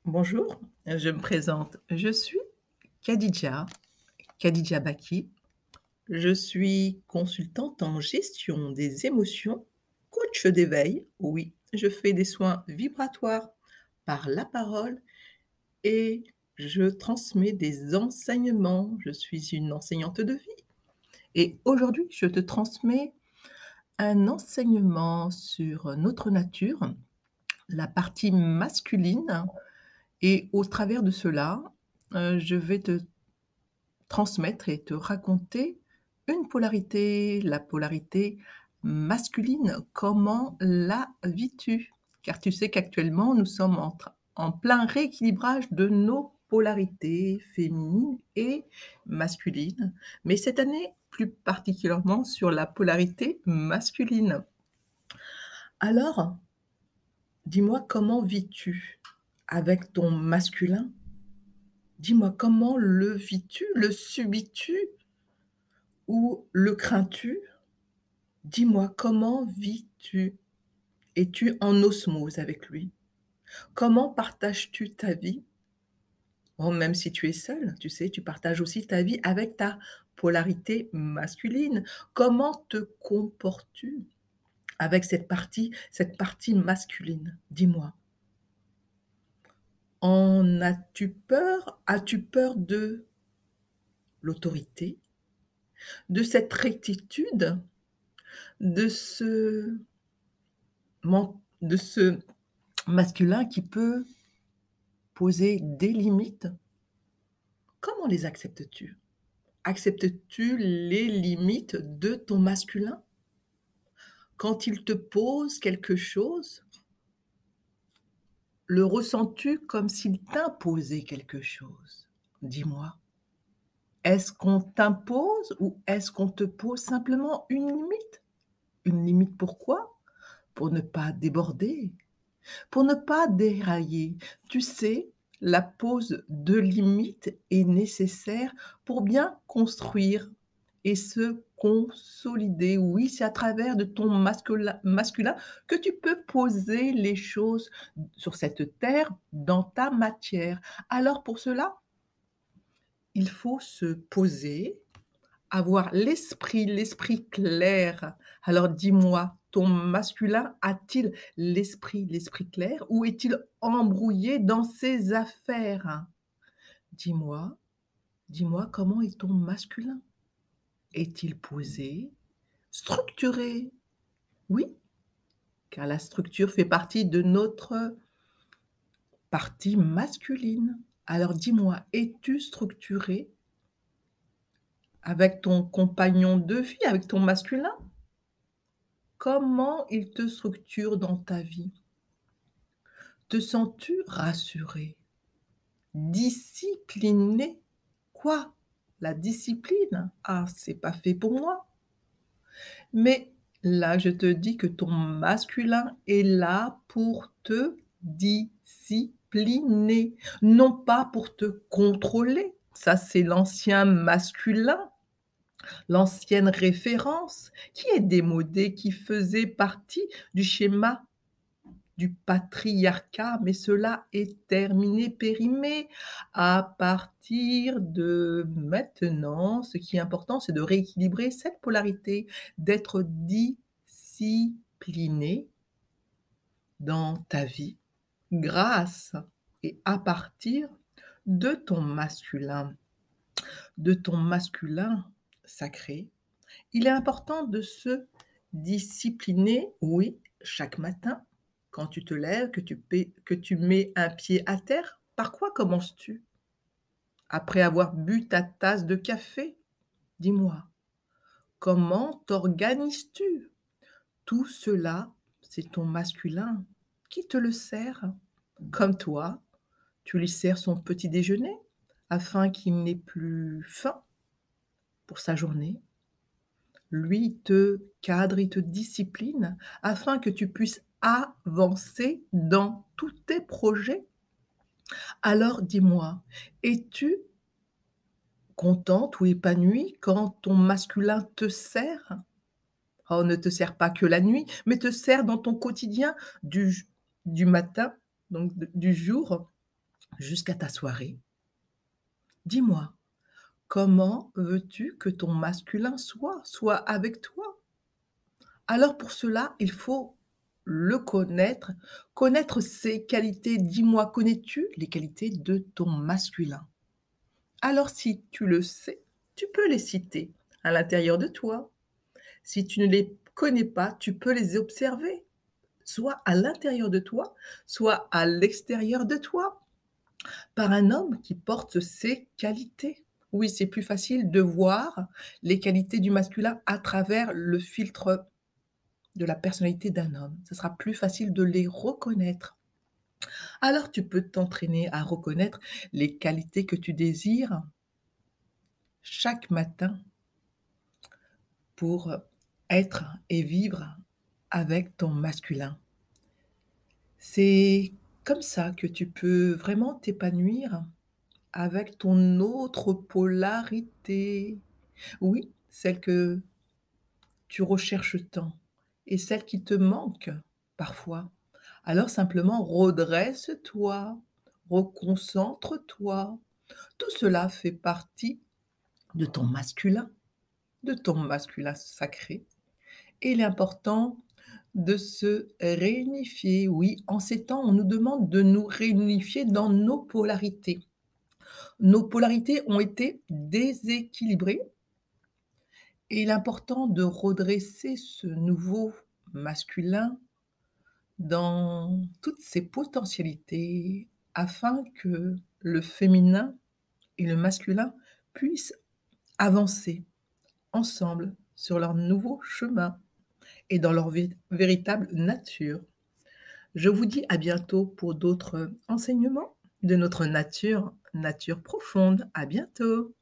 Bonjour, je me présente. Je suis Khadija, Khadija Baki. Je suis consultante en gestion des émotions, coach d'éveil. Oui, je fais des soins vibratoires par la parole et je transmets des enseignements. Je suis une enseignante de vie. Et aujourd'hui, je te transmets un enseignement sur notre nature, la partie masculine. Et au travers de cela, je vais te transmettre et te raconter une polarité, la polarité masculine. Comment la vis-tu? Car tu sais qu'actuellement, nous sommes en plein rééquilibrage de nos polarités féminines et masculines, mais cette année, plus particulièrement sur la polarité masculine. Alors, dis-moi comment vis-tu avec ton masculin? Dis-moi comment le vis-tu? Le subis-tu ou le crains-tu? Dis-moi comment vis-tu? Es-tu en osmose avec lui? Comment partages-tu ta vie? Oh, même si tu es seule, tu sais, tu partages aussi ta vie avec ta polarité masculine. Comment te comportes-tu avec cette partie masculine? Dis-moi. En as-tu peur? As-tu peur de l'autorité, de cette rectitude, de ce masculin qui peut poser des limites? Comment les acceptes-tu? Acceptes-tu les limites de ton masculin? Quand il te pose quelque chose, le ressens-tu comme s'il t'imposait quelque chose? Dis-moi. Est-ce qu'on t'impose ou est-ce qu'on te pose simplement une limite? Une limite pourquoi? Pour ne pas déborder, pour ne pas dérailler. Tu sais, la pose de limites est nécessaire pour bien construire et se consolider. Oui, c'est à travers de ton masculin que tu peux poser les choses sur cette terre, dans ta matière. Alors pour cela, il faut se poser, avoir l'esprit clair. Alors dis-moi, ton masculin a-t-il l'esprit clair ou est-il embrouillé dans ses affaires? Dis-moi, dis-moi comment est ton masculin? Est-il posé, structuré? Oui, car la structure fait partie de notre partie masculine. Alors dis-moi, es-tu structuré avec ton compagnon de vie, avec ton masculin? Comment il te structure dans ta vie? Te sens-tu rassuré? Discipliné? Quoi? La discipline? Ah, c'est pas fait pour moi. Mais là, je te dis que ton masculin est là pour te discipliner, non pas pour te contrôler. Ça, c'est l'ancien masculin, l'ancienne référence qui est démodée, qui faisait partie du schéma du patriarcat, mais cela est terminé, périmé. À partir de maintenant, ce qui est important, c'est de rééquilibrer cette polarité, d'être discipliné dans ta vie grâce et à partir de ton masculin sacré. Il est important de se discipliner, oui, chaque matin, quand tu te lèves, que tu mets un pied à terre. Par quoi commences-tu? Après avoir bu ta tasse de café? Dis-moi, comment t'organises-tu? Tout cela, c'est ton masculin qui te le sert. Comme toi, tu lui sers son petit déjeuner afin qu'il n'ait plus faim pour sa journée. Lui, il te cadre, il te discipline afin que tu puisses avancer dans tous tes projets. Alors dis-moi, es-tu contente ou épanouie quand ton masculin te sert? Oh, ne te sert pas que la nuit, mais te sert dans ton quotidien du matin, donc du jour jusqu'à ta soirée. Dis-moi, comment veux-tu que ton masculin soit avec toi? Alors pour cela, il faut le connaître, connaître ses qualités. Dis-moi, connais-tu les qualités de ton masculin? Alors si tu le sais, tu peux les citer à l'intérieur de toi. Si tu ne les connais pas, tu peux les observer, soit à l'intérieur de toi, soit à l'extérieur de toi, par un homme qui porte ces qualités. Oui, c'est plus facile de voir les qualités du masculin à travers le filtre de la personnalité d'un homme. Ce sera plus facile de les reconnaître. Alors tu peux t'entraîner à reconnaître les qualités que tu désires chaque matin pour être et vivre avec ton masculin. C'est comme ça que tu peux vraiment t'épanouir avec ton autre polarité. Oui, celle que tu recherches tant et celle qui te manque parfois. Alors simplement redresse-toi, reconcentre-toi. Tout cela fait partie de ton masculin sacré. Et il est important de se réunifier. Oui, en ces temps, on nous demande de nous réunifier dans nos polarités. Nos polarités ont été déséquilibrées et il est important de redresser ce nouveau masculin dans toutes ses potentialités afin que le féminin et le masculin puissent avancer ensemble sur leur nouveau chemin et dans leur véritable nature. Je vous dis à bientôt pour d'autres enseignements de notre nature, nature profonde. À bientôt.